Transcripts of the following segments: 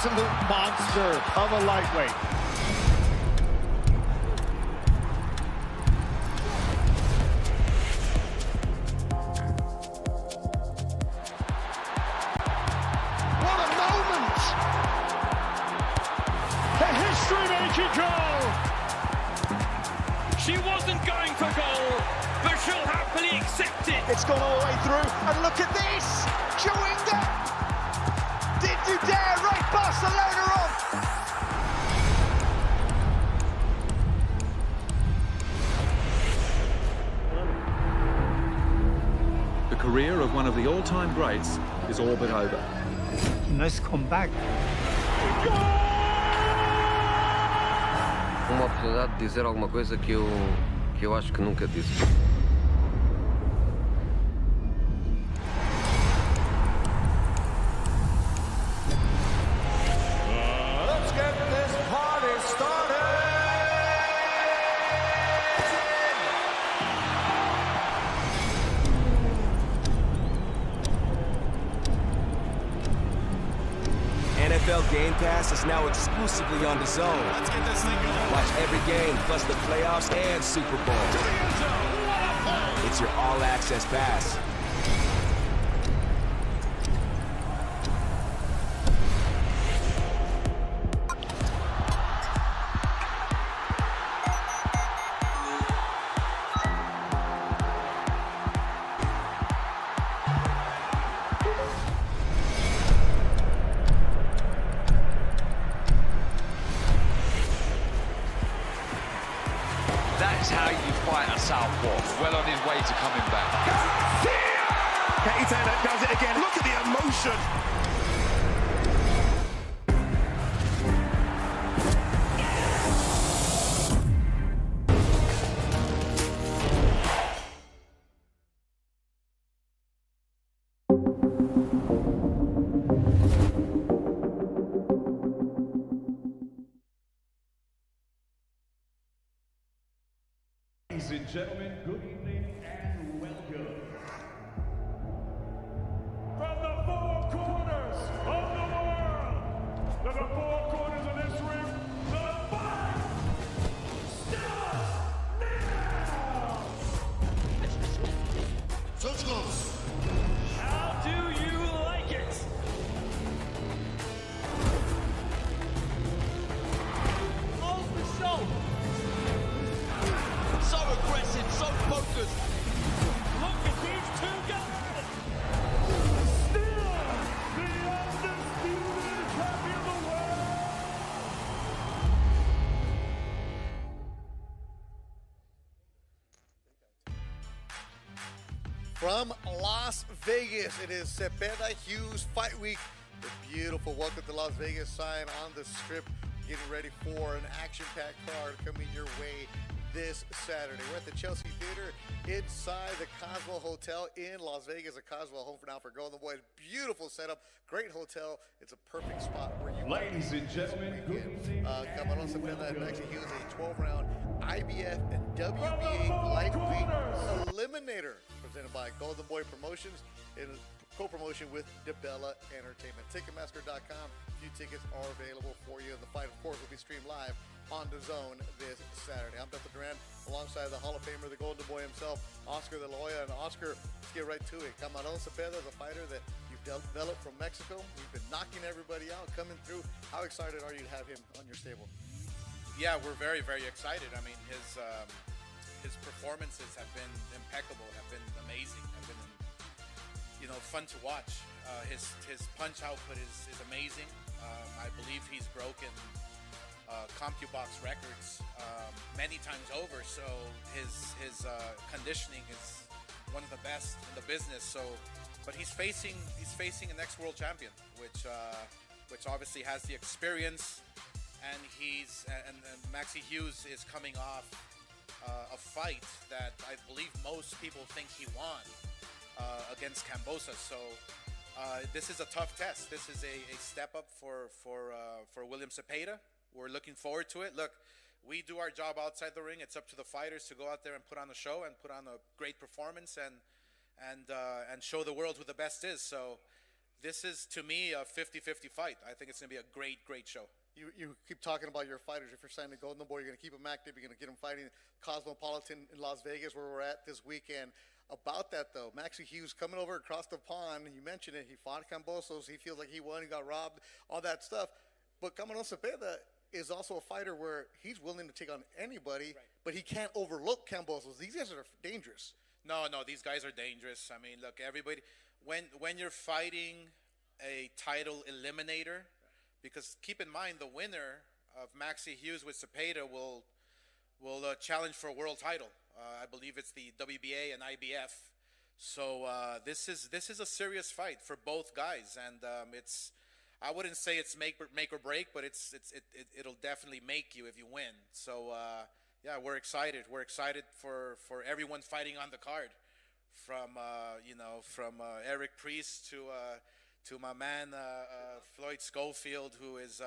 Absolute monster of a lightweight. What a moment! A history-making goal! She wasn't going for goal, but she'll happily accept it. It's gone all the way through, and look at this! Chewinga! Did you dare write Barcelona off? The career of one of the all-time greats is all but over. Nice comeback. Uma oportunidade de dizer alguma coisa que eu acho que nunca disse. Let's get this party started! NFL Game Pass is now exclusively on DAZN. Let's get this thing going. Watch every game, plus the playoffs and Super Bowl. To the end zone. What a play! It's your all-access pass. That's how you fight a southpaw. Well on his way to coming back. Katie Taylor does it again. Look at the emotion. Ladies and gentlemen, good evening and welcome. From the four corners of the world, to the four corners of this ring, the fight starts now! How do you like it? Off the show. So aggressive, so focused. Look at these two guys. Still the undisputed champion of the world! From Las Vegas, it is Zepeda Hughes Fight Week. The beautiful Welcome to Las Vegas sign on the strip. Getting ready for an action-packed card coming your way this Saturday. We're at the Chelsea Theater inside the Cosmo Hotel in Las Vegas. A Cosmo home for now for Golden Boys. Beautiful setup, great hotel. It's a perfect spot where you Ladies and gentlemen, good evening Cameron and Zepeda and welcome. Maxi Hughes, a 12-round IBF and WBA lightweight eliminator presented by Golden Boy Promotions in co-promotion with DeBella Entertainment. Ticketmaster.com. Few tickets are available for you. The fight, of course, will be streamed live on DAZN this Saturday. I'm Bethel Duran, alongside the Hall of Famer, the Golden Boy himself, Oscar De La Hoya. And Oscar, let's get right to it. Cameron Zepeda, the fighter that you've developed from Mexico. You've been knocking everybody out, coming through. How excited are you to have him on your stable? Yeah, we're very, very excited. I mean, his performances have been impeccable, have been amazing, have been fun to watch. His punch output is amazing. I believe he's broken CompuBox records many times over. So his conditioning is one of the best in the business. So, but he's facing an ex-world champion, which obviously has the experience, and Maxi Hughes is coming off a fight that I believe most people think he won against Cambosa. So this is a tough test. This is a step up for William Zepeda. We're looking forward to it. Look, we do our job outside the ring. It's up to the fighters to go out there and put on a show and put on a great performance and show the world who the best is. So this is, to me, a 50-50 fight. I think it's going to be a great show. You keep talking about your fighters. If you're signing a Golden Boy, you're going to keep them active. You're going to get them fighting Cosmopolitan in Las Vegas, where we're at this weekend. About that, though, Maxi Hughes coming over across the pond. You mentioned it. He fought Cambosos. He feels like he won. He got robbed, all that stuff. But Cameron Zepeda is also a fighter where he's willing to take on anybody, but he can't overlook Cambosos. These guys are dangerous. No, these guys are dangerous. I mean, look, everybody, when you're fighting a title eliminator, because keep in mind, the winner of Maxi Hughes with Zepeda will challenge for a world title. I believe it's the WBA and IBF. So this is a serious fight for both guys, and it's, I wouldn't say it's make or break, but it'll definitely make you if you win. So yeah, we're excited. We're excited for everyone fighting on the card, from Eric Priest to my man Floyd Schofield, who is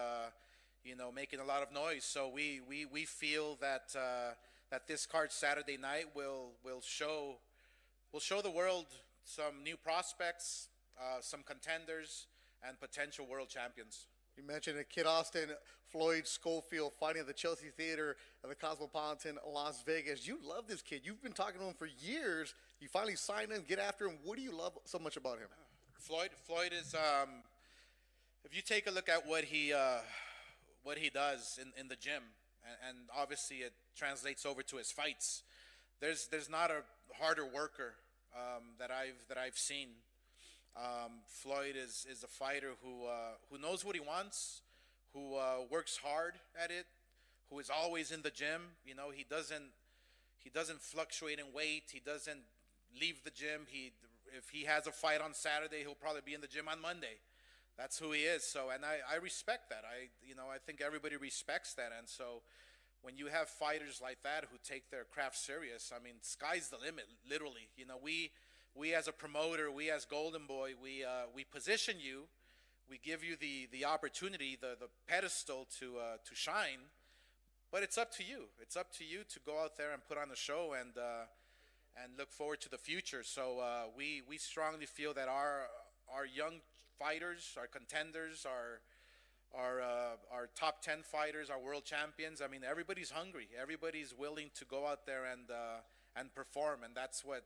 making a lot of noise. So we feel that that this card Saturday night will show the world some new prospects, some contenders, and potential world champions. You mentioned it, Kid Austin, Floyd Schofield fighting at the Chelsea Theater at the Cosmopolitan, Las Vegas. You love this kid. You've been talking to him for years. You finally signed him, get after him. What do you love so much about him? Floyd is, if you take a look at what he does in the gym, and obviously it translates over to his fights, there's not a harder worker that I've seen. Floyd is a fighter who knows what he wants, who works hard at it, who is always in the gym. He doesn't fluctuate in weight. He doesn't leave the gym. If he has a fight on Saturday, he'll probably be in the gym on Monday. That's who he is. So, and I respect that. I think everybody respects that. And so, when you have fighters like that who take their craft serious, I mean, sky's the limit, literally. We as a promoter, we as Golden Boy, we position you, we give you the opportunity, the pedestal to shine, but it's up to you. It's up to you to go out there and put on the show and look forward to the future. So we strongly feel that our young fighters, our contenders, our top 10 fighters, our world champions, I mean, everybody's hungry. Everybody's willing to go out there and perform, and that's what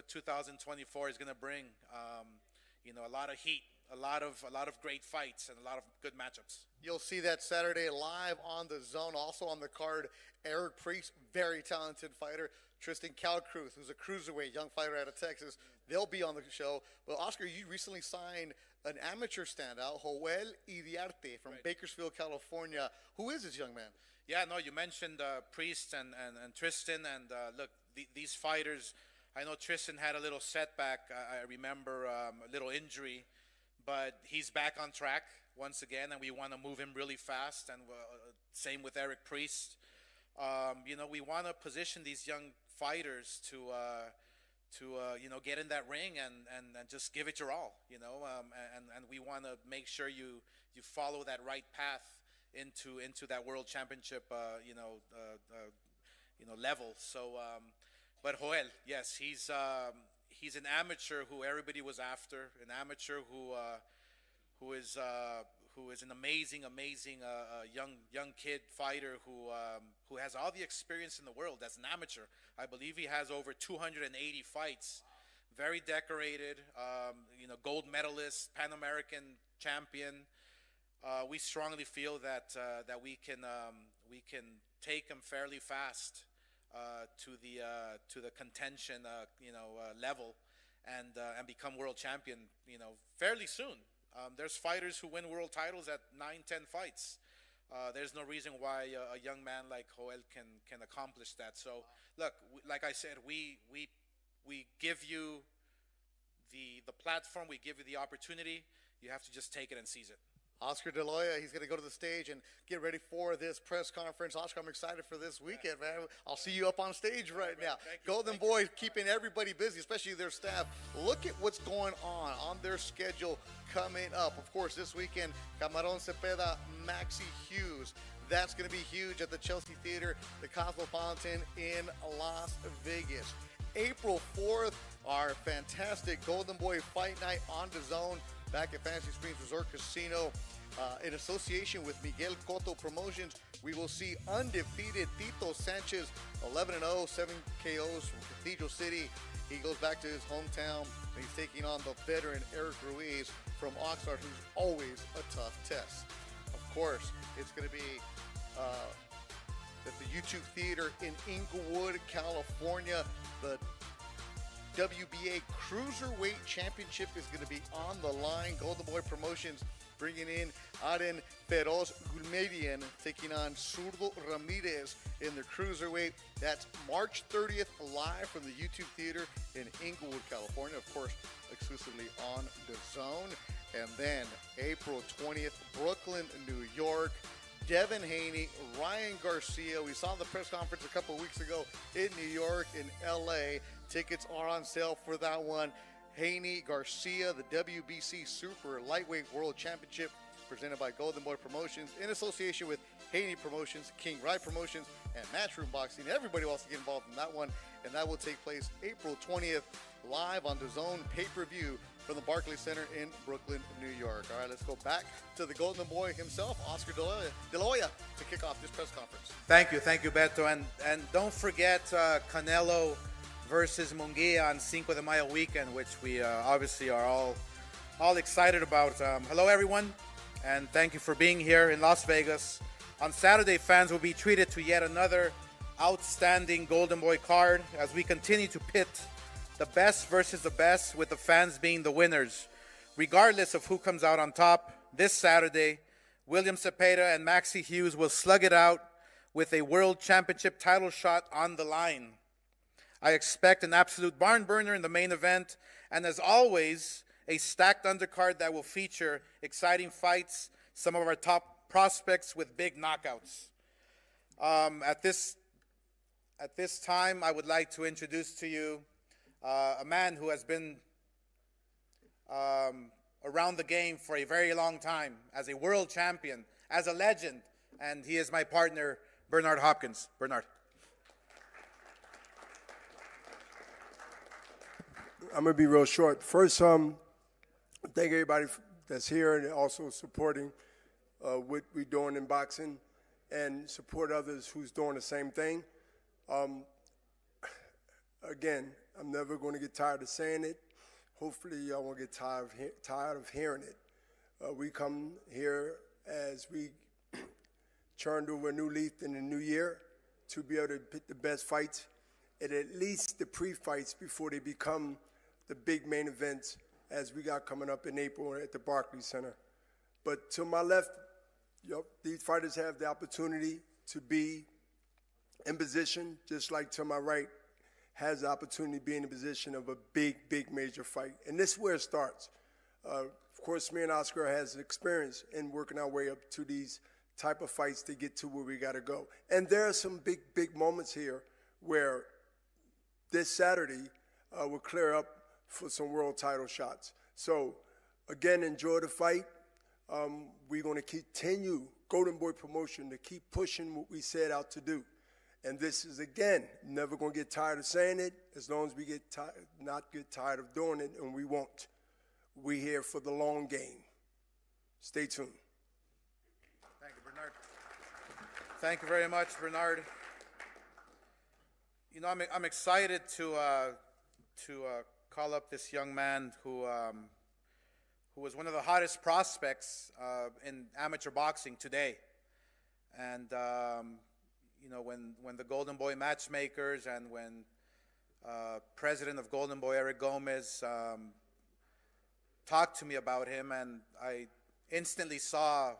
2024 is going to bring. A lot of heat, a lot of great fights, and a lot of good matchups. You'll see that Saturday live on the DAZN. Also on the card, Eric Priest, very talented fighter. Tristan Calcruth, who's a cruiserweight young fighter out of Texas. They'll be on the show. But Oscar, you recently signed an amateur standout, Joel Iriarte from Bakersfield, California. Who is this young man? Yeah, no, you mentioned Priest and Tristan, and look, these fighters. I know Tristan had a little setback. I remember a little injury, but he's back on track once again, and we want to move him really fast. And same with Eric Priest. We want to position these young fighters to get in that ring and just give it your all. And we want to make sure you follow that right path into that world championship level. So. But Joel, yes, he's an amateur who everybody was after, an amateur who is an amazing young kid fighter who has all the experience in the world as an amateur. I believe he has over 280 fights, very decorated, gold medalist, Pan American champion. We strongly feel that we can take him fairly fast. To the contention level and become world champion fairly soon. There's fighters who win world titles at 9-10 fights. There's no reason why a young man like Joel can accomplish that. So look, like I said, we give you the platform, we give you the opportunity. You have to just take it and seize it. Oscar De La Hoya, he's going to go to the stage and get ready for this press conference. Oscar, I'm excited for this weekend, man. I'll see you up on stage right now. Golden Boy keeping everybody busy, especially their staff. Look at what's going on their schedule coming up. Of course, this weekend, Cameron Zepeda, Maxi Hughes. That's going to be huge at the Chelsea Theater, the Cosmopolitan in Las Vegas. April 4th, our fantastic Golden Boy Fight Night on DAZN. back at Fantasy Springs Resort Casino. In association with Miguel Cotto Promotions, we will see undefeated Tito Sanchez, 11-0, 7 KOs from Cathedral City. He goes back to his hometown, and he's taking on the veteran Eric Ruiz from Oxnard, who's always a tough test. Of course, it's going to be at the YouTube Theater in Inglewood, California. The WBA Cruiserweight Championship is going to be on the line. Golden Boy Promotions bringing in Aren Feroz Gulmedian, taking on Zurdo Ramirez in the Cruiserweight. That's March 30th, live from the YouTube Theater in Inglewood, California. Of course, exclusively on DAZN. And then April 20th, Brooklyn, New York. Devin Haney, Ryan Garcia. We saw the press conference a couple weeks ago in New York, in LA. Tickets are on sale for that one. Haney Garcia, the WBC Super Lightweight World Championship, presented by Golden Boy Promotions in association with Haney Promotions, King Ride Promotions, and Matchroom Boxing. Everybody wants to get involved in that one, and that will take place April 20th, live on DAZN pay-per-view from the Barclays Center in Brooklyn, New York. All right, let's go back to the Golden Boy himself, Oscar De La Hoya, to kick off this press conference. Thank you, Beto, and don't forget Canelo versus Munguia on Cinco de Mayo weekend, which we obviously are all excited about. Hello, everyone, and thank you for being here in Las Vegas. On Saturday, fans will be treated to yet another outstanding Golden Boy card as we continue to pit the best versus the best, with the fans being the winners. Regardless of who comes out on top, this Saturday, William Zepeda and Maxi Hughes will slug it out with a World Championship title shot on the line. I expect an absolute barn burner in the main event, and as always, a stacked undercard that will feature exciting fights, some of our top prospects with big knockouts. At this time, I would like to introduce to you a man who has been around the game for a very long time, as a world champion, as a legend, and he is my partner, Bernard Hopkins. Bernard. I'm going to be real short. First, thank everybody that's here and also supporting what we're doing in boxing, and support others who's doing the same thing. Again, I'm never going to get tired of saying it. Hopefully, y'all won't get tired of hearing it. We come here as we churned over a new leaf in the new year to be able to pick the best fights, and at least the pre-fights before they become the big main events as we got coming up in April at the Barclays Center. But to my left, these fighters have the opportunity to be in position, just like to my right has the opportunity to be in a position of a big major fight. And this is where it starts. Of course, me and Oscar has experience in working our way up to these type of fights to get to where we got to go. And there are some big moments here where this Saturday will clear up for some world title shots. So, again, enjoy the fight. We're going to continue, Golden Boy Promotion, to keep pushing what we set out to do. And this is, again, never going to get tired of saying it, as long as we not get tired of doing it, and we won't. We're here for the long game. Stay tuned. Thank you, Bernard. Thank you very much, Bernard. You know, I'm excited to call up this young man who was one of the hottest prospects in amateur boxing today. And you know, when the Golden Boy matchmakers and when president of Golden Boy Eric Gomez talked to me about him, and I instantly saw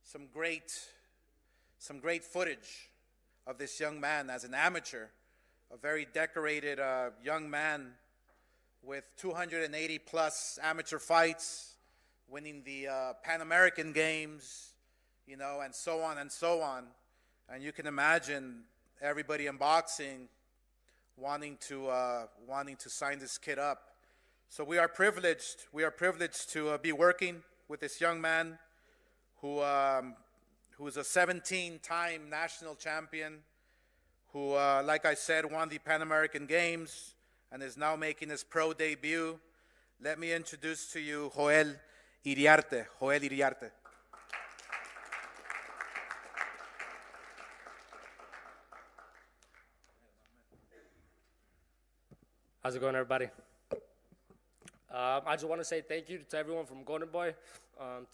some great footage of this young man as an amateur, a very decorated young man with 280 plus amateur fights, winning the Pan American Games, you know, and so on and so on. And you can imagine everybody in boxing wanting to sign this kid up. So we are privileged. We are privileged to be working with this young man who is a 17-time national champion, who, like I said, won the Pan American Games and is now making his pro debut let me introduce to you Joel Iriarte. Joel Iriarte. How's it going, everybody? I just want to say thank you to everyone from Golden Boy,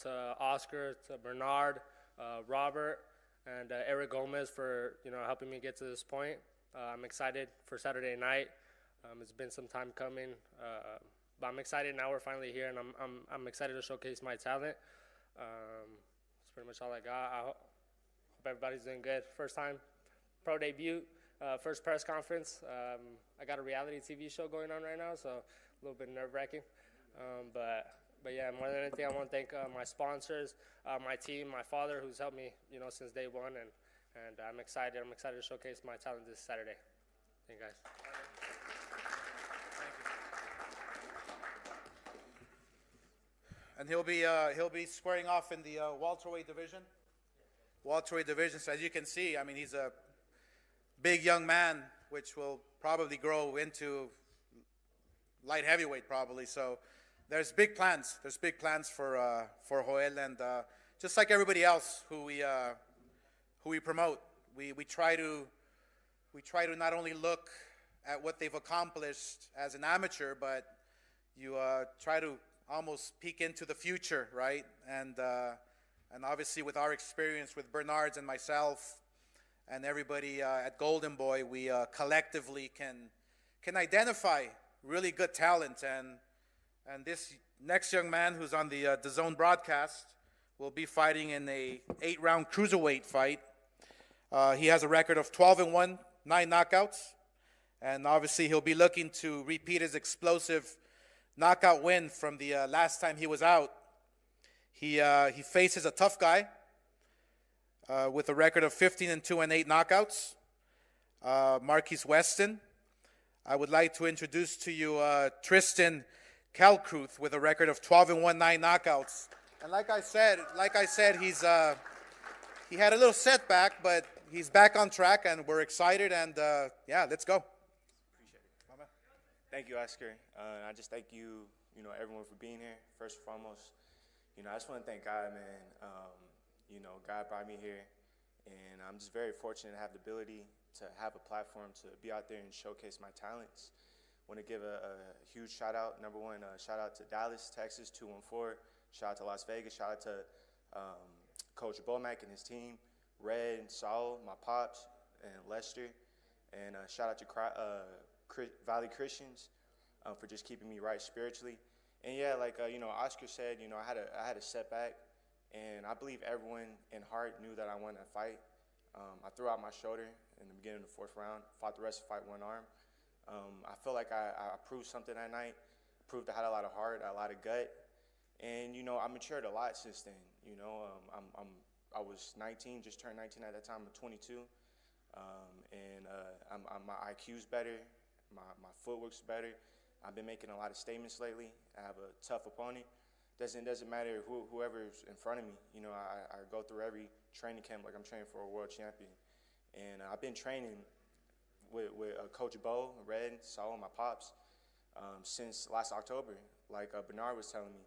to Oscar, to Bernard, Robert, and Eric Gomez for helping me get to this point. I'm excited for Saturday night. It's been some time coming, but I'm excited now. We're finally here, and I'm excited to showcase my talent. That's pretty much all I got. I hope everybody's doing good. First time pro debut. First press conference. I got a reality TV show going on right now, so a little bit nerve-wracking. But yeah, more than anything, I want to thank my sponsors, my team, my father, who's helped me, since day one, and I'm excited. I'm excited to showcase my talent this Saturday. Thank you, guys. And he'll be squaring off in the welterweight division. Welterweight division. So as you can see, I mean, he's a big young man, which will probably grow into light heavyweight probably. So there's big plans. There's big plans for Joel, and just like everybody else who we promote, we try to not only look at what they've accomplished as an amateur, but you try to almost peek into the future, right? And obviously with our experience with Bernard's and myself and everybody at Golden Boy, we collectively can identify really good talent. And this next young man who's on the DAZN broadcast will be fighting in a 8-round cruiserweight fight. He has a record of 12-1, 9 knockouts. And obviously he'll be looking to repeat his explosive knockout win from the last time he was out. He faces a tough guy with a record of 15-2 and 8 knockouts, Marquise Weston. I would like to introduce to you Tristan Kalkruth with a record of 12-1, 9 knockouts. And like I said, he had a little setback, but he's back on track, and we're excited. And yeah, let's go. Thank you, Oscar. I just thank you, everyone for being here. First and foremost, I just want to thank God, man. God brought me here, and I'm just very fortunate to have the ability to have a platform to be out there and showcase my talents. Want to give a huge shout out. Number one, shout out to Dallas, Texas, 214. Shout out to Las Vegas. Shout out to Coach Bomack and his team, Red, Saul, my pops, and Lester. And shout out to Valley Christians for just keeping me right spiritually. And yeah, like Oscar said, I had a setback, and I believe everyone in heart knew that I won that fight. I threw out my shoulder in the beginning of the 4th round, fought the rest of the fight one arm. I feel like I proved something that night, proved I had a lot of heart, a lot of gut, and I matured a lot since then. I was 19, just turned 19 at that time. I'm 22, and my IQ's better. My footwork's better. I've been making a lot of statements lately. I have a tough opponent. Doesn't matter whoever's in front of me. I go through every training camp like I'm training for a world champion. And I've been training with Coach Bo, Red, Saul, and my pops since last October. Like Bernard was telling me,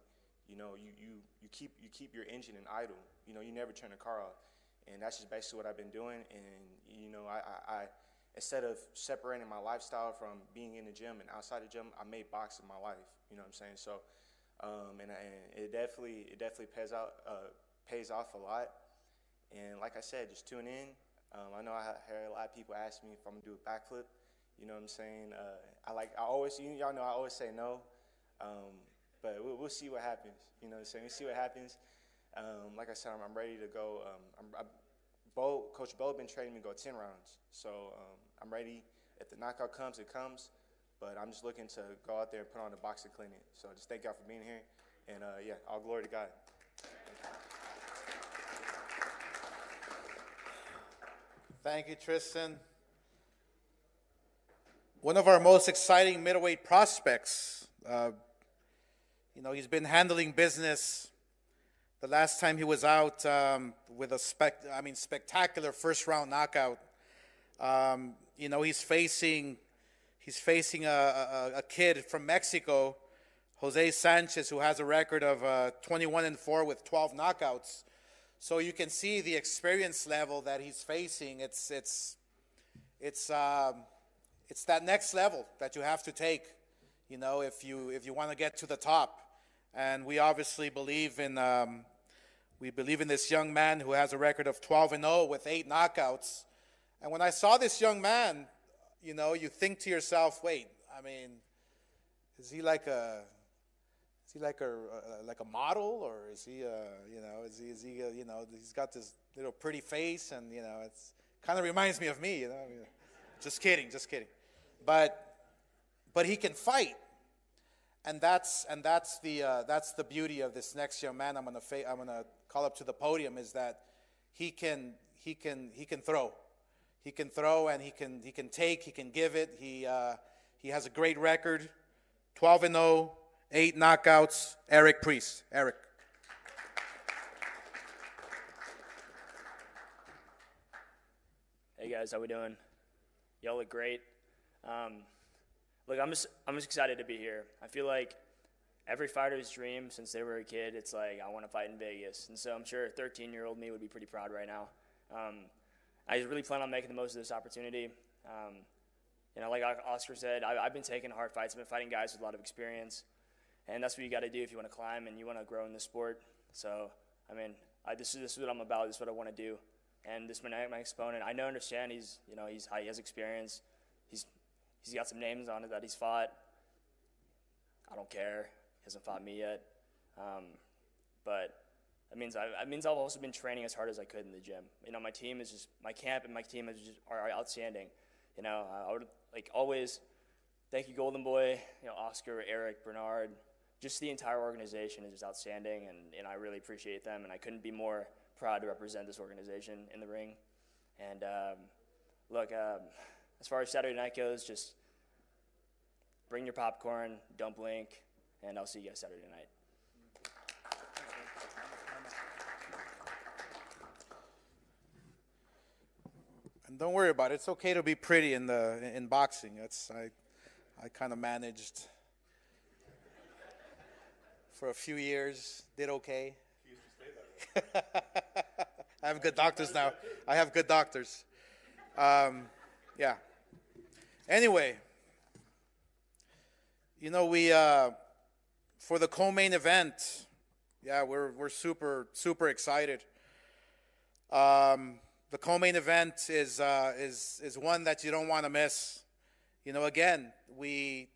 you keep your engine in idle. You never turn the car off. And that's just basically what I've been doing. And I instead of separating my lifestyle from being in the gym and outside the gym, I made boxing my life. You know what I'm saying? So, and it definitely pays off a lot. And like I said, just tune in. I know I heard a lot of people ask me if I'm gonna do a backflip. You know what I'm saying? Y'all know I always say no. But we'll see what happens. You know what I'm saying? We'll see what happens. Like I said, I'm ready to go. Coach Bo been training me to go 10 rounds. So I'm ready. If the knockout comes, it comes. But I'm just looking to go out there and put on the boxing clinic. So just thank y'all for being here. And yeah, all glory to God. Thank you, Tristan. One of our most exciting middleweight prospects. He's been handling business. The last time he was out with a spectacular first-round knockout. He's facing a kid from Mexico Jose Sanchez, who has a record of 21-4 with 12 knockouts. So you can see the experience level that he's facing. It's that next level that you have to take, you know, if you want to get to the top. And we obviously believe in this young man who has a record of 12-0 with 8 knockouts. And when I saw this young man, you know, you think to yourself, wait, I mean, is he like a model, or is he you know, he's got this little pretty face, and you know, it's kind of reminds me of me, you know. I mean, just kidding. But he can fight, and that's the beauty of this next young man I'm gonna call up to the podium, is that he can throw. He can throw, and he can take, he can give it. He has a great record, 12-0, 8 knockouts. Eric Priest. Eric. Hey guys, how we doing? Y'all look great. Look, I'm just excited to be here. I feel like every fighter's dream since they were a kid, it's like, I want to fight in Vegas. And so I'm sure 13-year-old me would be pretty proud right now. I really plan on making the most of this opportunity. You know, like Oscar said, I've been taking hard fights. I've been fighting guys with a lot of experience. And that's what you got to do if you want to climb and you want to grow in this sport. So, I mean, this is what I'm about. This is what I want to do. And this my exponent, I understand he has experience. He's got some names on it that he's fought. I don't care. He hasn't fought me yet. But that means I've also been training as hard as I could in the gym. You know, my camp and my team are outstanding. You know, I would like always thank you, Golden Boy, you know, Oscar, Eric, Bernard. Just the entire organization is just outstanding, and I really appreciate them, and I couldn't be more proud to represent this organization in the ring. And look, as far as Saturday night goes, just bring your popcorn, don't blink, and I'll see you guys Saturday night. And don't worry about it. It's okay to be pretty in boxing. I kind of managed for a few years, did okay. I have good doctors now. I have good doctors. Yeah. Anyway, you know, we for the co-main event, yeah, we're super excited. The co-main event is one that you don't want to miss. You know, again, we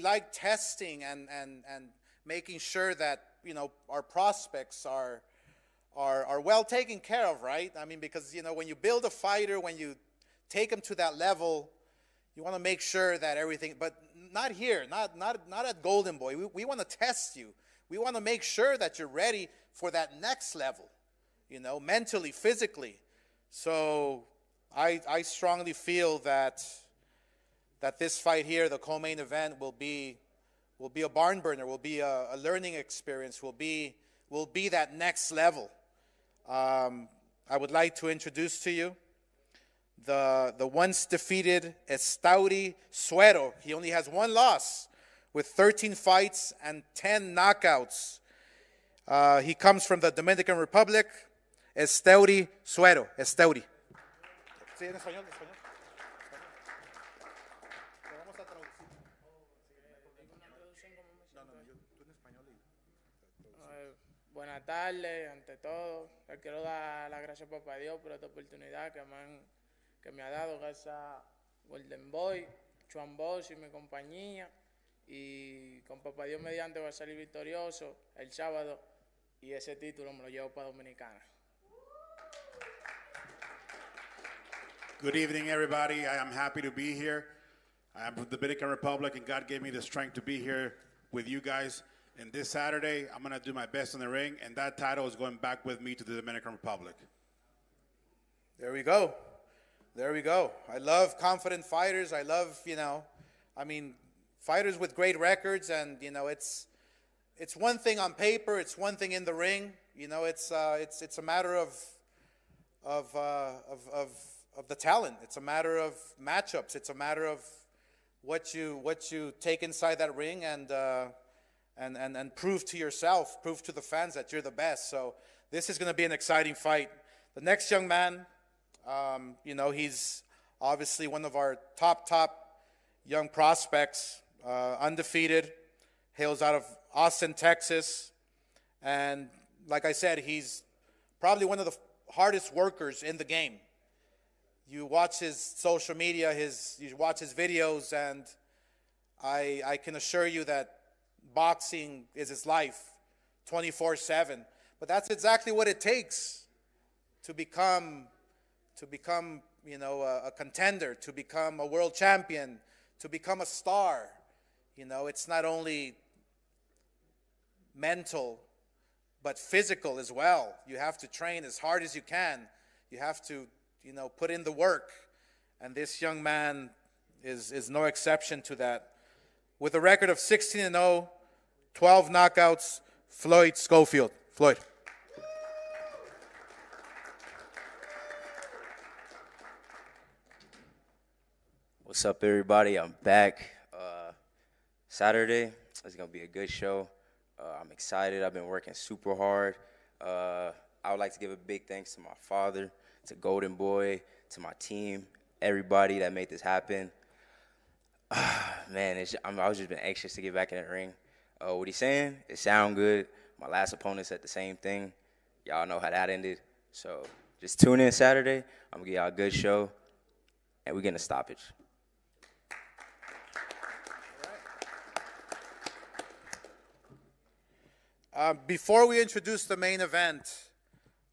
like testing and making sure that, you know, our prospects are well taken care of, right? I mean, because, you know, when you build a fighter, when you take them to that level, you want to make sure that everything, but not here, not at Golden Boy. We want to test you. We want to make sure that you're ready for that next level, you know, mentally, physically. So I strongly feel that this fight here, the co-main event, will be a barn burner, will be a learning experience, will be that next level. I would like to introduce to you the once defeated Estaudi Suero. He only has one loss with 13 fights and 10 knockouts. He comes from the Dominican Republic. Estaudi Suero. Estaudi. Sí, en español, Buenas tardes, ante todo, le quiero dar las gracias a Papá Dios por esta oportunidad que me ha dado, gracias a Golden Boy, Juan Bosch y mi compañía, y con Papá Dios mediante voy a salir victorioso el sábado, y ese título me lo llevo para Dominicana. Good evening, everybody. I am happy to be here. I am from the Dominican Republic, and God gave me the strength to be here with you guys. And this Saturday, I'm going to do my best in the ring, and that title is going back with me to the Dominican Republic. There we go. There we go. I love confident fighters. I love, you know, I mean, fighters with great records, and, you know, it's one thing on paper, it's one thing in the ring. You know, it's a matter of the talent. It's a matter of matchups. It's a matter of what you take inside that ring, and and prove to yourself, prove to the fans that you're the best. So this is going to be an exciting fight. The next young man, you know, he's obviously one of our top young prospects, undefeated, hails out of Austin, Texas. And like I said, he's probably one of the hardest workers in the game. You watch his social media, you watch his videos, and I can assure you that boxing is his life, 24/7. But that's exactly what it takes to become, you know, a contender, to become a world champion, to become a star. You know, it's not only mental, but physical as well. You have to train as hard as you can. You have to, you know, put in the work. And this young man is no exception to that. With a record of 16-0, 12 knockouts, Floyd Schofield. Floyd. What's up, everybody? I'm back. Saturday is going to be a good show. I'm excited. I've been working super hard. I would like to give a big thanks to my father, to Golden Boy, to my team, everybody that made this happen. Man, I was just been anxious to get back in the ring. What he's saying, it sound good. My last opponent said the same thing. Y'all know how that ended. So just tune in Saturday. I'm going to give y'all a good show, and we're getting a stoppage. Before we introduce the main event,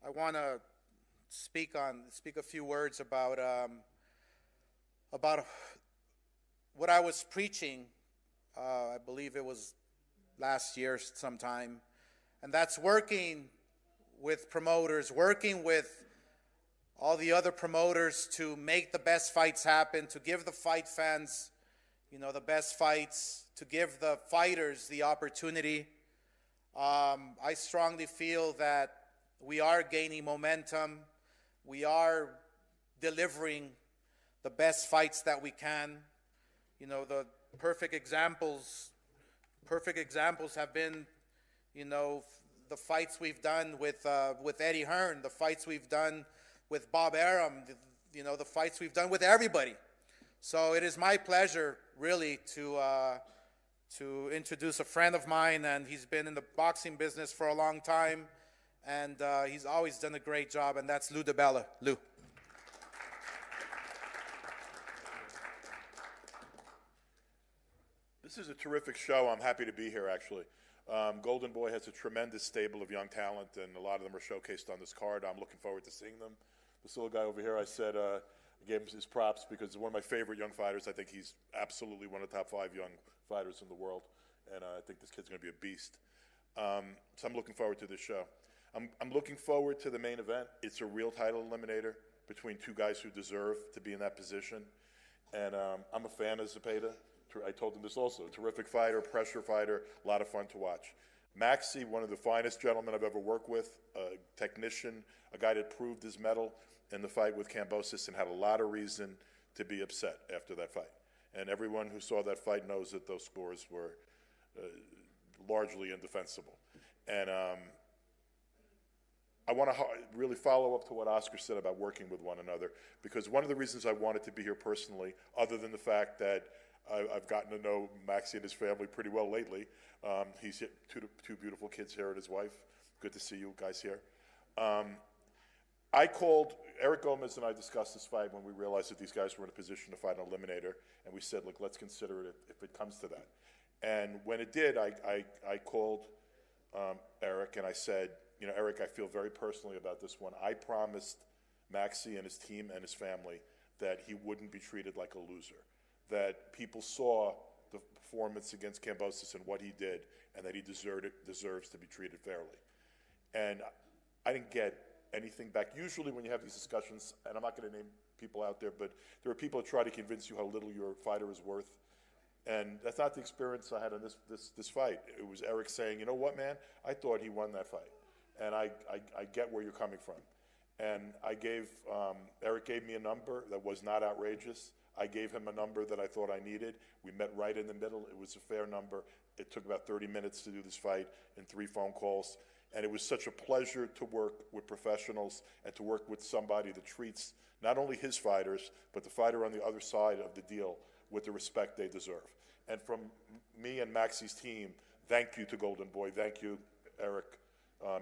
I want to speak a few words about what I was preaching. I believe it was last year sometime, and that's working with promoters, working with all the other promoters to make the best fights happen, to give the fight fans, you know, the best fights, to give the fighters the opportunity. I strongly feel that we are gaining momentum. We are delivering the best fights that we can. You know, the perfect examples have been, you know, the fights we've done with Eddie Hearn, the fights we've done with Bob Arum, you know, the fights we've done with everybody. So it is my pleasure, really, to introduce a friend of mine, and he's been in the boxing business for a long time, and he's always done a great job, and that's Lou DiBella. Lou. This is a terrific show. I'm happy to be here, actually. Golden Boy has a tremendous stable of young talent, and a lot of them are showcased on this card. I'm looking forward to seeing them. This little guy over here, I said, I gave him his props because he's one of my favorite young fighters. I think he's absolutely one of the top 5 young fighters in the world, and I think this kid's going to be a beast. So I'm looking forward to this show. I'm looking forward to the main event. It's a real title eliminator between 2 guys who deserve to be in that position, and I'm a fan of Zepeda. I told him this also. Terrific fighter, pressure fighter, a lot of fun to watch. Maxi, one of the finest gentlemen I've ever worked with, a technician, a guy that proved his mettle in the fight with Kambosos and had a lot of reason to be upset after that fight. And everyone who saw that fight knows that those scores were largely indefensible. And I want to really follow up to what Oscar said about working with one another, because one of the reasons I wanted to be here personally, other than the fact that I've gotten to know Maxi and his family pretty well lately. He's hit two beautiful kids here and his wife. Good to see you guys here. I called, Eric Gomez and I discussed this fight when we realized that these guys were in a position to fight an eliminator, and we said, look, let's consider it if it comes to that. And when it did, I called Eric and I said, you know, Eric, I feel very personally about this one. I promised Maxi and his team and his family that he wouldn't be treated like a loser, that people saw the performance against Kambosos and what he did, and that he deserves to be treated fairly. And I didn't get anything back. Usually when you have these discussions, and I'm not going to name people out there, but there are people that try to convince you how little your fighter is worth. And that's not the experience I had on this fight. It was Eric saying, you know what, man, I thought he won that fight. And I get where you're coming from. And I gave, Eric gave me a number that was not outrageous. I gave him a number that I thought I needed. We met right in the middle. It was a fair number. It took about 30 minutes to do this fight and 3 phone calls. And it was such a pleasure to work with professionals and to work with somebody that treats not only his fighters, but the fighter on the other side of the deal with the respect they deserve. And from me and Maxi's team, thank you to Golden Boy. Thank you, Eric.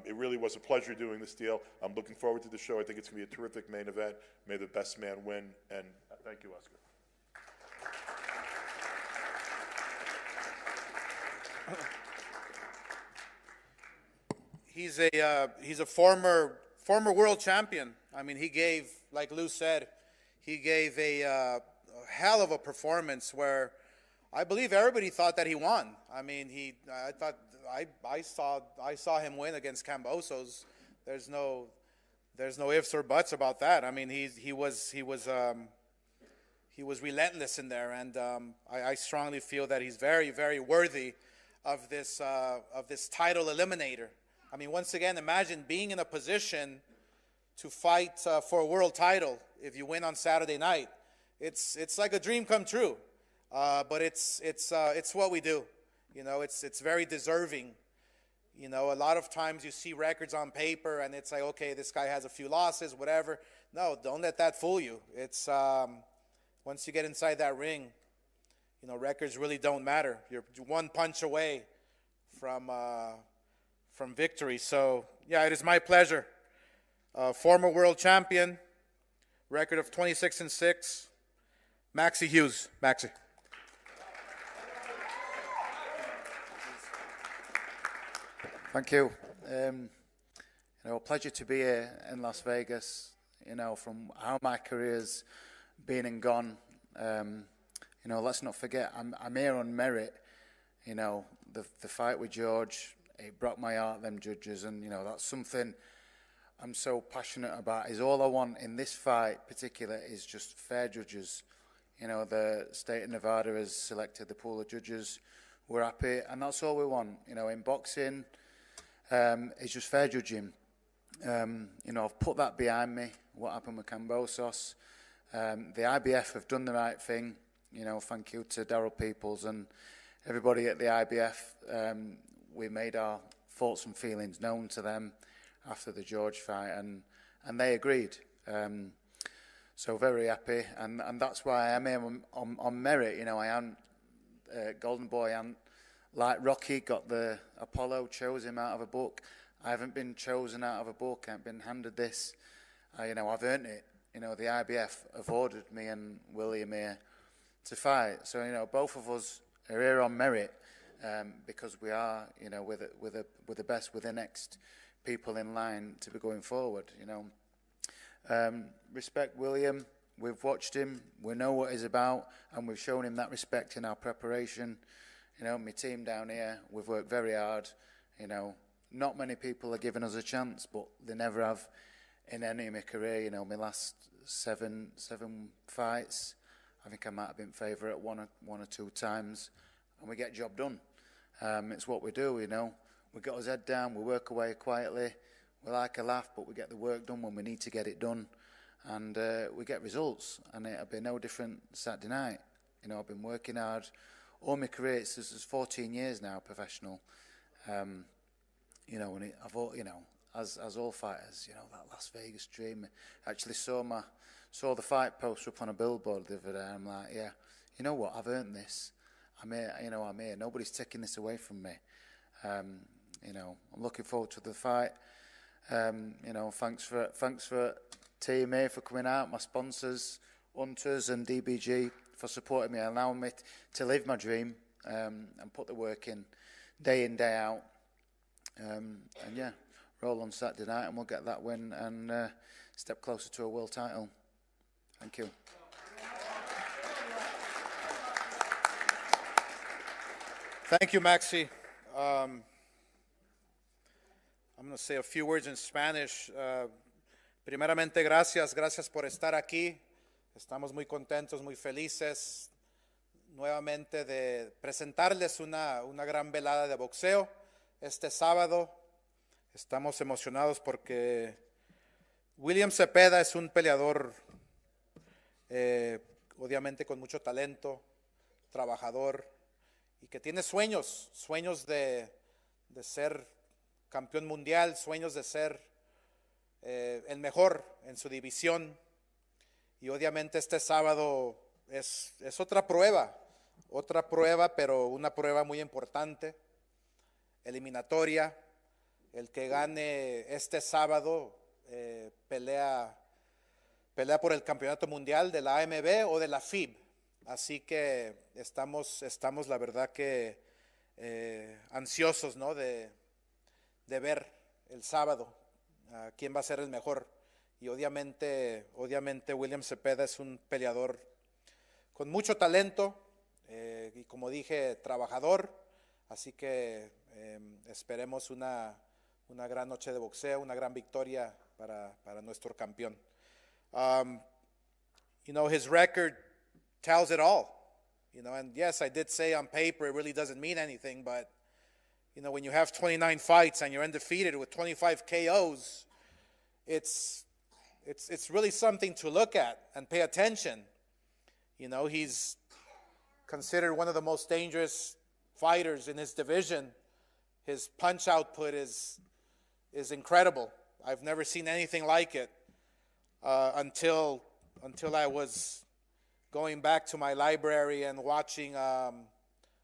It really was a pleasure doing this deal. I'm looking forward to the show. I think it's going to be a terrific main event. May the best man win. And thank you, Oscar. He's a former world champion. I mean, he gave, like Lou said, he gave a hell of a performance where I believe everybody thought that he won. I mean, I saw him win against Kambosos. There's no ifs or buts about that. I mean, he was relentless in there, and I strongly feel that he's very, very worthy of this title eliminator. I mean, once again, imagine being in a position to fight for a world title if you win on Saturday night. It's like a dream come true, but it's what we do. You know, it's very deserving. You know, a lot of times you see records on paper and it's like, okay, this guy has a few losses, whatever. No, don't let that fool you. It's once you get inside that ring, you know, records really don't matter. You're one punch away from victory. So, yeah, it is my pleasure. Former world champion, record of 26-6, Maxi Hughes. Maxi. Thank you. You know, a pleasure to be here in Las Vegas. You know, from how my career's been and gone. You know, let's not forget, I'm here on merit. You know, the fight with George, it broke my heart, them judges, and you know, that's something I'm so passionate about. Is all I want in this fight particular is just fair judges. You know, the state of Nevada has selected the pool of judges. We're happy, and that's all we want. You know, in boxing, it's just fair judging. You know, I've put that behind me, what happened with Kambosos. The IBF have done the right thing. You know, thank you to Daryl Peoples and everybody at the IBF. We made our thoughts and feelings known to them after the George fight, and they agreed. So very happy, and that's why I am here on merit. You know, I am Golden Boy, and like Rocky got the Apollo, chose him out of a book. I haven't been chosen out of a book. I haven't been handed this. You know, I've earned it. You know, the IBF have ordered me and William here to fight. So, you know, both of us are here on merit because we are, you know, with the best, with the next people in line to be going forward, you know. Respect William. We've watched him. We know what he's about, and we've shown him that respect in our preparation. You know, my team down here, we've worked very hard. You know, not many people are giving us a chance, but they never have in any of my career. You know, my last seven fights, I think I might have been favourite one or two times, and we get job done. It's what we do, you know. We got our head down, we work away quietly, we like a laugh, but we get the work done when we need to get it done, and we get results, and it'll be no different Saturday night. You know, I've been working hard all my career. This is 14 years now, professional. You know, and you know, as all fighters, you know, that Las Vegas dream. I actually saw the fight poster up on a billboard the other day. I'm like, yeah, you know what? I've earned this. I'm here. You know, I'm here. Nobody's taking this away from me. You know, I'm looking forward to the fight. You know, thanks for Team A for coming out, my sponsors, Hunters and DBG for supporting me, allowing me to live my dream and put the work in, day out. And yeah, roll on Saturday night and we'll get that win and step closer to a world title. Thank you. Thank you, Maxi. I'm going to say a few words in Spanish. Primeramente, gracias por estar aquí. Estamos muy contentos, muy felices nuevamente de presentarles una gran velada de boxeo este sábado. Estamos emocionados porque William Zepeda es un peleador obviamente con mucho talento, trabajador, y que tiene sueños de ser campeón mundial, sueños de ser el mejor en su división. Y obviamente este sábado es otra prueba, pero una prueba muy importante, eliminatoria. El que gane este sábado pelea por el campeonato mundial de la AMB o de la FIB. Así que estamos la verdad que ansiosos, ¿no? de ver el sábado quién va a ser el mejor. Y obviamente William Zepeda es un peleador con mucho talento y, como dije, trabajador. Así que esperemos una gran noche de boxeo, una gran victoria para nuestro campeón. His record tells it all. And yes, I did say on paper it really doesn't mean anything, but when you have 29 fights and you're undefeated with 25 KOs, it's really something to look at and pay attention. He's considered one of the most dangerous fighters in his division. His punch output is incredible. I've never seen anything like it until I was going back to my library and watching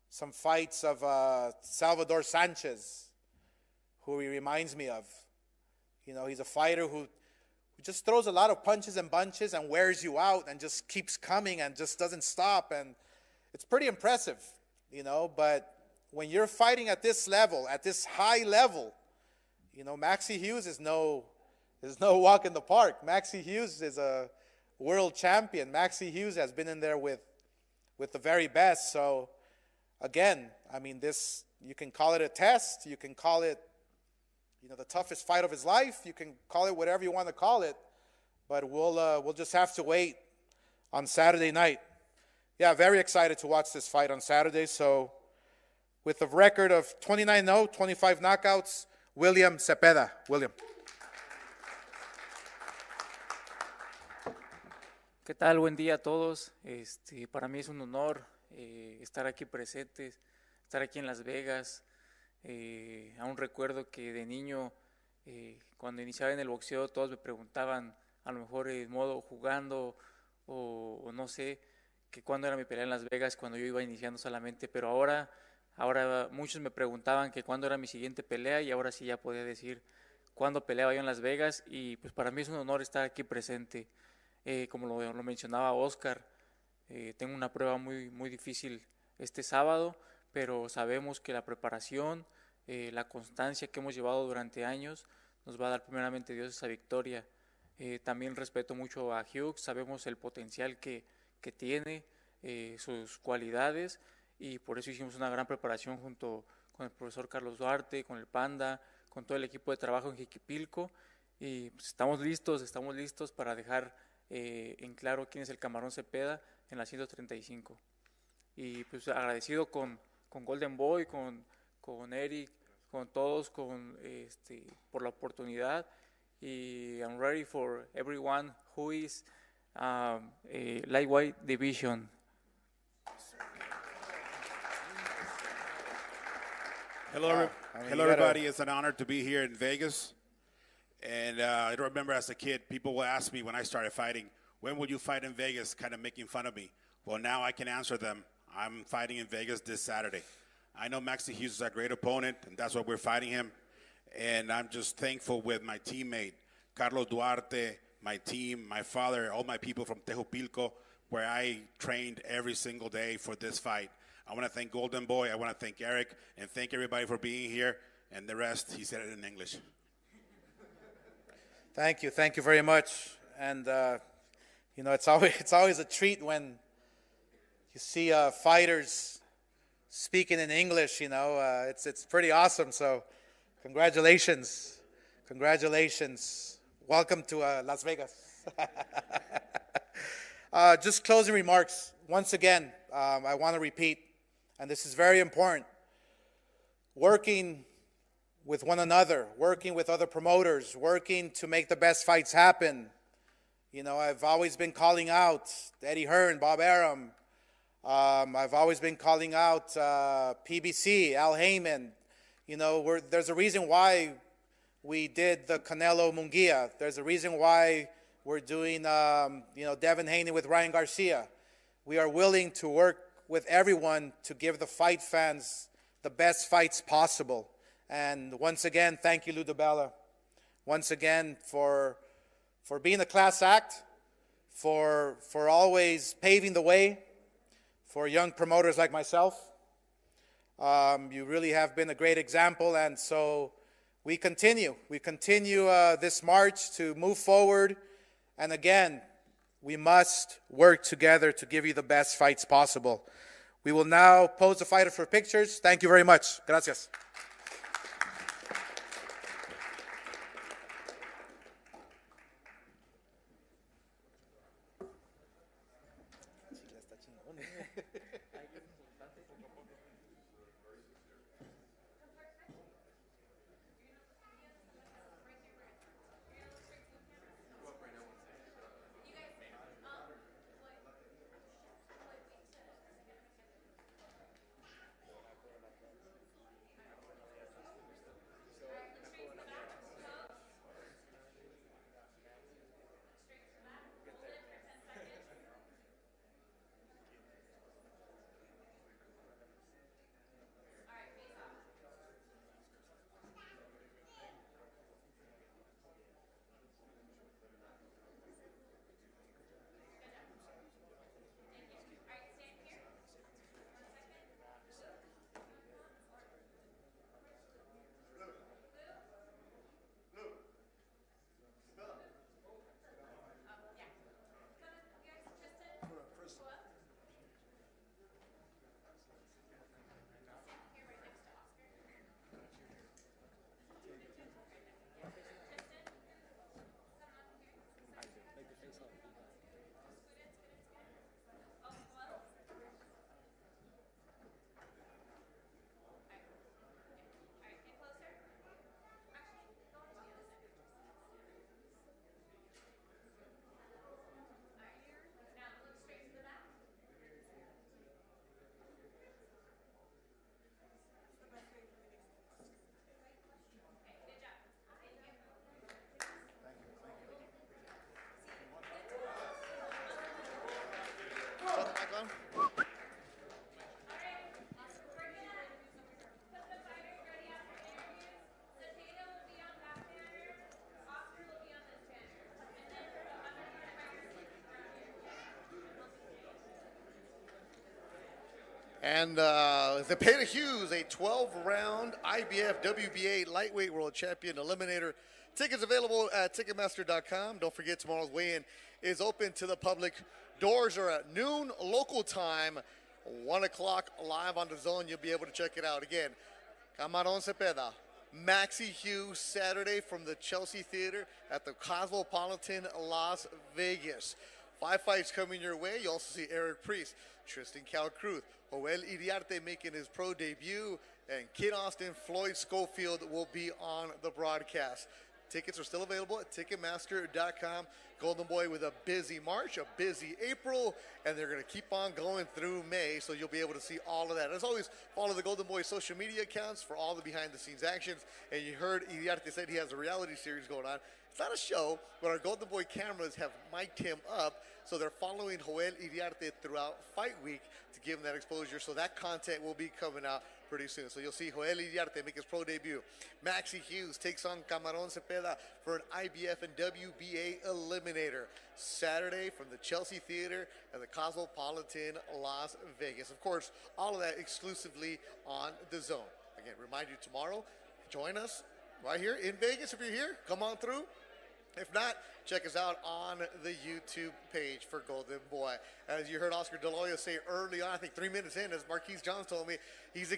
some fights of Salvador Sanchez, who he reminds me of. He's a fighter who just throws a lot of punches and bunches and wears you out and just keeps coming and just doesn't stop. And it's pretty impressive, but when you're fighting at this level, at this high level, Maxi Hughes is no walk in the park. Maxi Hughes is a world champion. Maxi Hughes has been in there with the very best. So again, this, you can call it a test, you can call it the toughest fight of his life, you can call it whatever you want to call it, but we'll just have to wait on Saturday night. Yeah, very excited to watch this fight on Saturday. So with a record of 29-0, 25 knockouts, William Zepeda. William. ¿Qué tal? Buen día a todos. Para mí es un honor estar aquí presentes, estar aquí en Las Vegas. Aún recuerdo que de niño, cuando iniciaba en el boxeo, todos me preguntaban, a lo mejor en modo jugando o no sé, que cuándo era mi pelea en Las Vegas, cuando yo iba iniciando solamente, pero ahora muchos me preguntaban que cuándo era mi siguiente pelea, y ahora sí ya podía decir cuándo peleaba yo en Las Vegas, y pues para mí es un honor estar aquí presente. Como lo mencionaba Oscar, tengo una prueba muy, muy difícil este sábado, pero sabemos que la preparación, la constancia que hemos llevado durante años nos va a dar primeramente Dios esa victoria. También respeto mucho a Hughes, sabemos el potencial que tiene, sus cualidades, y por eso hicimos una gran preparación junto con el profesor Carlos Duarte, con el Panda, con todo el equipo de trabajo en Jiquipilco, y pues estamos listos para dejar en claro quién es el Camarón Zepeda en la 135. Y pues agradecido con Golden Boy, con Eric, con todos, por la oportunidad, y I'm ready for everyone who is lightweight division. Hello, everybody. It's an honor to be here in Vegas. And I remember as a kid, people would ask me when I started fighting, when will you fight in Vegas, kind of making fun of me. Well, now I can answer them. I'm fighting in Vegas this Saturday. I know Maxi Hughes is a great opponent, and that's why we're fighting him. And I'm just thankful with my teammate, Carlos Duarte, my team, my father, all my people from Tejupilco, where I trained every single day for this fight. I want to thank Golden Boy, I want to thank Eric, and thank everybody for being here. And the rest, he said it in English. Thank you very much. And it's always a treat when you see fighters speaking in English. It's pretty awesome. So, congratulations. Welcome to Las Vegas. Just closing remarks. Once again, I want to repeat, and this is very important. Working with one another, working with other promoters, working to make the best fights happen. I've always been calling out Eddie Hearn, Bob Arum, I've always been calling out PBC, Al Heyman. You know, there's a reason why we did the Canelo Munguia. There's a reason why we're doing, Devin Haney with Ryan Garcia. We are willing to work with everyone to give the fight fans the best fights possible. And once again, thank you, Lou DiBella. Once again, for being a class act, for always paving the way for young promoters like myself. You really have been a great example, and so we continue. We continue this march to move forward, and again, we must work together to give you the best fights possible. We will now pose the fighter for pictures. Thank you very much. Gracias. And Zepeda Hughes, a 12-round IBF WBA lightweight world champion eliminator. Tickets available at Ticketmaster.com. Don't forget, tomorrow's weigh-in is open to the public. Doors are at noon local time, 1 o'clock live on DAZN. You'll be able to check it out. Again, Camarón Zepeda, Maxi Hughes, Saturday from the Chelsea Theater at the Cosmopolitan, Las Vegas. 5 fights coming your way. You also see Eric Priest, Tristan Calcruth, Joel Iriarte making his pro debut, and Kid Austin, Floyd Schofield will be on the broadcast. Tickets are still available at Ticketmaster.com. Golden Boy with a busy March, a busy April, and they're going to keep on going through May, so you'll be able to see all of that. As always, follow the Golden Boy social media accounts for all the behind-the-scenes actions. And you heard Iriarte said he has a reality series going on. It's not a show, but our Golden Boy cameras have mic'd him up, so they're following Joel Iriarte throughout Fight Week to give him that exposure. So that content will be coming out pretty soon. So you'll see Joel Iriarte make his pro debut. Maxi Hughes takes on Camarón Zepeda for an IBF and WBA eliminator. Saturday from the Chelsea Theater at the Cosmopolitan, Las Vegas. Of course, all of that exclusively on DAZN. Again, remind you, tomorrow, join us right here in Vegas. If you're here, come on through. If not, check us out on the YouTube page for Golden Boy. As you heard Oscar De La Hoya say early on, I think 3 minutes in, as Marquise Johns told me, he's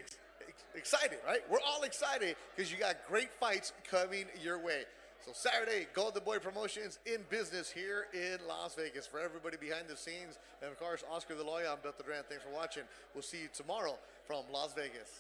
excited, right? We're all excited because you got great fights coming your way. So Saturday, Golden Boy Promotions in business here in Las Vegas. For everybody behind the scenes, and of course, Oscar De La Hoya, I'm Beto Duran. Thanks for watching. We'll see you tomorrow from Las Vegas.